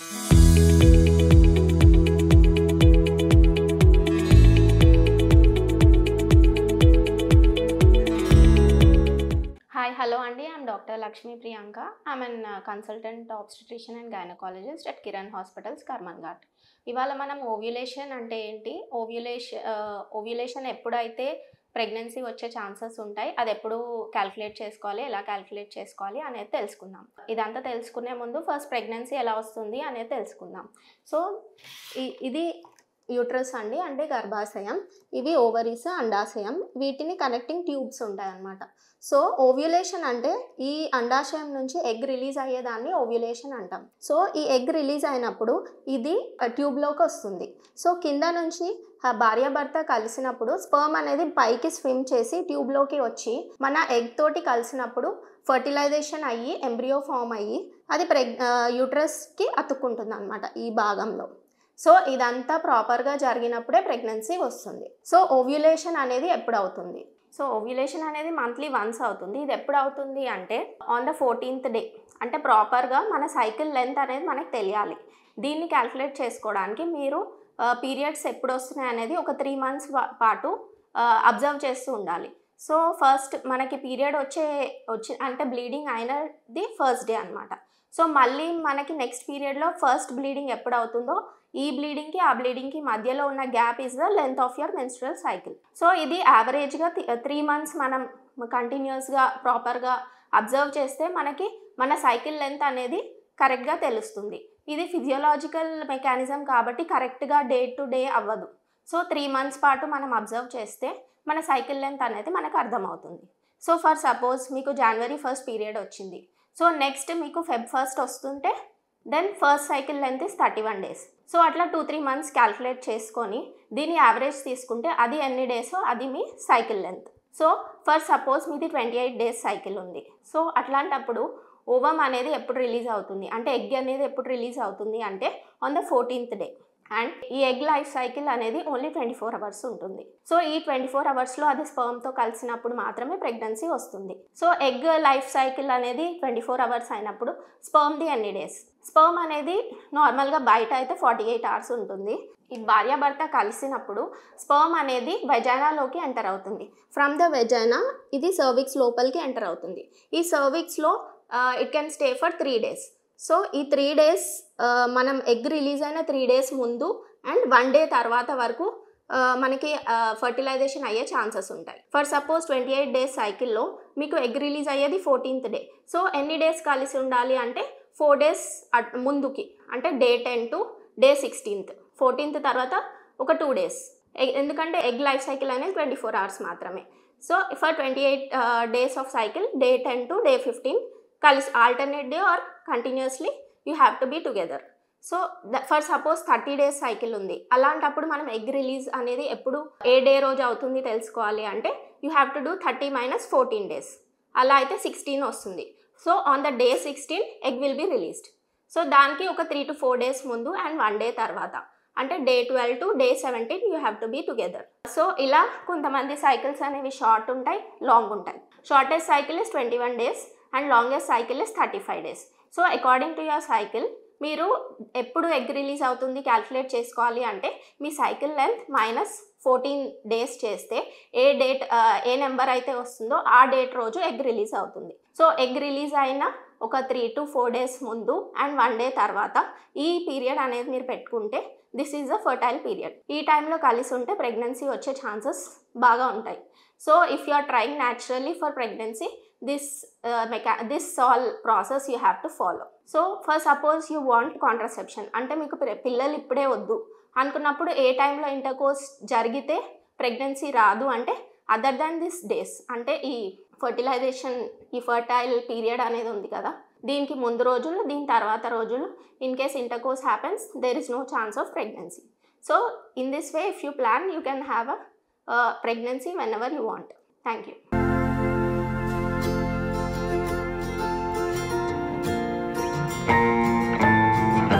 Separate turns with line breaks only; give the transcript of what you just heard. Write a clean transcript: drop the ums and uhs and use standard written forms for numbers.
Hi, hello Andy. I'm Dr. Lakshmi Priyanka. I'm an consultant obstetrician and gynecologist at Kiran Hospitals, Karmanghat. ఇవాళ మనం ovulation అంటే ఏంటి, ovulation ఎప్పుడైతే pregnancy వచ్చే chances ఉంటాయి, అది ఎప్పుడు క్యాల్కులేట్ చేసుకోవాలి, ఎలా క్యాల్కులేట్ చేసుకోవాలి అనేది తెలుసుకుందాం. ఇదంతా తెలుసుకునే ముందు ఫస్ట్ ప్రెగ్నెన్సీ ఎలా వస్తుంది అనేది తెలుసుకుందాం. సో ఇది యూట్రస్ అండి, అంటే గర్భాశయం. ఇవి ఓవరీస్, అండాశయం. వీటిని కనెక్టింగ్ ట్యూబ్స్ ఉంటాయి అన్నమాట. సో ఓవ్యులేషన్ అంటే ఈ అండాశయం నుంచి ఎగ్ రిలీజ్ అయ్యేదాన్ని ఓవ్యులేషన్ అంటాం. సో ఈ ఎగ్ రిలీజ్ అయినప్పుడు ఇది ట్యూబ్లోకి వస్తుంది. సో కింద నుంచి భార్యాభర్త కలిసినప్పుడు స్పర్మ్ అనేది పైకి స్విమ్ చేసి ట్యూబ్లోకి వచ్చి మన ఎగ్ తోటి కలిసినప్పుడు ఫర్టిలైజేషన్ అయ్యి ఎంబ్రియో ఫామ్ అయ్యి అది యూట్రస్కి అతుక్కుంటుంది అనమాట ఈ భాగంలో. సో ఇదంతా ప్రాపర్గా జరిగినప్పుడే ప్రెగ్నెన్సీ వస్తుంది. సో ఓవ్యులేషన్ అనేది ఎప్పుడు అవుతుంది? సో ఓవ్యులేషన్ అనేది మంత్లీ వన్స్ అవుతుంది. ఇది ఎప్పుడు అవుతుంది అంటే ఆన్ ద 14th డే, అంటే ప్రాపర్గా మన సైకిల్ లెంత్ అనేది మనకు తెలియాలి. దీన్ని క్యాల్కులేట్ చేసుకోవడానికి మీరు పీరియడ్స్ ఎప్పుడు వస్తున్నాయి అనేది ఒక 3 months పాటు అబ్జర్వ్ చేస్తూ ఉండాలి. సో ఫస్ట్ మనకి పీరియడ్ అంటే బ్లీడింగ్ అయినది ఫస్ట్ డే అనమాట. సో మళ్ళీ మనకి నెక్స్ట్ పీరియడ్లో ఫస్ట్ బ్లీడింగ్ ఎప్పుడు అవుతుందో ఈ బ్లీడింగ్కి ఆ బ్లీడింగ్కి మధ్యలో ఉన్న gap is the length of your menstrual cycle. So ఇది యావరేజ్గా 3 months మనం కంటిన్యూస్గా ప్రాపర్గా అబ్జర్వ్ చేస్తే మనకి మన సైకిల్ లెంత్ అనేది కరెక్ట్గా తెలుస్తుంది. ఇది ఫిజియోలాజికల్ మెకానిజం కాబట్టి కరెక్ట్గా డే టు డే అవ్వదు. సో 3 months పాటు మనం అబ్జర్వ్ చేస్తే మన సైకిల్ లెంత్ అనేది మనకు అర్థమవుతుంది. సో ఫర్ సపోజ్ మీకు January 1st పీరియడ్ వచ్చింది. సో నెక్స్ట్ మీకు Feb 1st వస్తుంటే then first cycle length is 31 days. So అట్లా 2-3 months క్యాల్కులేట్ చేసుకొని దీని యావరేజ్ తీసుకుంటే అది ఎన్ని డేసో అది మీ cycle length. So for suppose మీది 28 days సైకిల్ ఉంది. సో అట్లాంటప్పుడు ఓవమ్ అనేది ఎప్పుడు రిలీజ్ అవుతుంది అంటే ఎగ్ అనేది ఎప్పుడు రిలీజ్ అవుతుంది అంటే on the 14th day. And ఈ ఎగ్ లైఫ్ సైకిల్ అనేది ఓన్లీ 24 hours ఉంటుంది. సో ఈ 24 hoursలో అది స్పర్మ్తో కలిసినప్పుడు మాత్రమే ప్రెగ్నెన్సీ వస్తుంది. సో ఎగ్ లైఫ్ సైకిల్ అనేది 24 hours అయినప్పుడు స్పర్మ్ది ఎన్ని డేస్? స్పర్మ్ అనేది నార్మల్గా బయట అయితే 48 hours ఉంటుంది. ఈ భార్యాభర్త కలిసినప్పుడు స్పర్మ్ అనేది వెజైనాలోకి ఎంటర్ అవుతుంది. ఫ్రమ్ ద వెజైనా ఇది సర్విక్స్ లోపలికి ఎంటర్ అవుతుంది. ఈ సర్విక్స్లో it can stay for 3 days. So ఈ 3 days మనం ఎగ్ రిలీజ్ అయిన 3 days ముందు అండ్ 1 day తర్వాత వరకు మనకి ఫర్టిలైజేషన్ అయ్యే ఛాన్సెస్ ఉంటాయి. ఫర్ సపోజ్ 28 days సైకిల్లో మీకు ఎగ్ రిలీజ్ అయ్యేది 14th day. సో ఎన్ని డేస్ కలిసి ఉండాలి అంటే 4 days ముందుకి, అంటే day 10 to day 16th. 14th తర్వాత ఒక 2 days, ఎందుకంటే ఎగ్ లైఫ్ సైకిల్ అనేది 24 hours మాత్రమే. So for 28 days of cycle day 10 to day 15 కలిసి alternate day or continuously you have to be together. So for suppose 30 days cycle ఉంది. అలాంటప్పుడు మనం egg release అనేది ఎప్పుడు ఏ డే రోజు అవుతుంది తెలుసుకోవాలి అంటే you have to do 30 - 14 days. అలా అయితే 16 వస్తుంది. So on the day 16 egg will be released. So దానికి ఒక 3 to 4 days ముందు అండ్ 1 day తర్వాత, అంటే day 12 to day 17 you have to be together. So ఇలా కొంతమంది సైకిల్స్ అనేవి షార్ట్ ఉంటాయి, లాంగ్ ఉంటాయి. Shortest cycle is 21 days and longest cycle is 35 days. So according to your cycle మీరు ఎప్పుడు ఎగ్ రిలీజ్ అవుతుంది క్యాల్కులేట్ చేసుకోవాలి అంటే మీ సైకిల్ లెంత్ -14 days చేస్తే ఏ నెంబర్ అయితే వస్తుందో ఆ డేట్ రోజు ఎగ్ రిలీజ్ అవుతుంది. సో ఎగ్ రిలీజ్ అయిన ఒక 3 to 4 days ముందు అండ్ 1 day తర్వాత ఈ పీరియడ్ అనేది మీరు పెట్టుకుంటే this is a fertile period. ఈ టైంలో కలిసి ఉంటే ప్రెగ్నెన్సీ వచ్చే ఛాన్సెస్ బాగా ఉంటాయి. So if you are trying naturally for pregnancy this all process you have to follow. So for suppose you want contraception, అంటే మీకు పిల్లలు ఇప్పుడే వద్దు అనుకున్నప్పుడు ఏ టైంలో ఇంటర్కోర్స్ జరిగితే ప్రెగ్నెన్సీ రాదు అంటే అదర్ దాన్ దిస్ డేస్, అంటే ఈ ఫర్టిలైజేషన్ ఈ ఫర్టైల్ పీరియడ్ అనేది ఉంది కదా, దీనికి ముందు రోజులు దీని తర్వాత రోజులు in case intercourse happens there is no chance of pregnancy. So in this way if you plan you can have a pregnancy whenever you want. Thank you.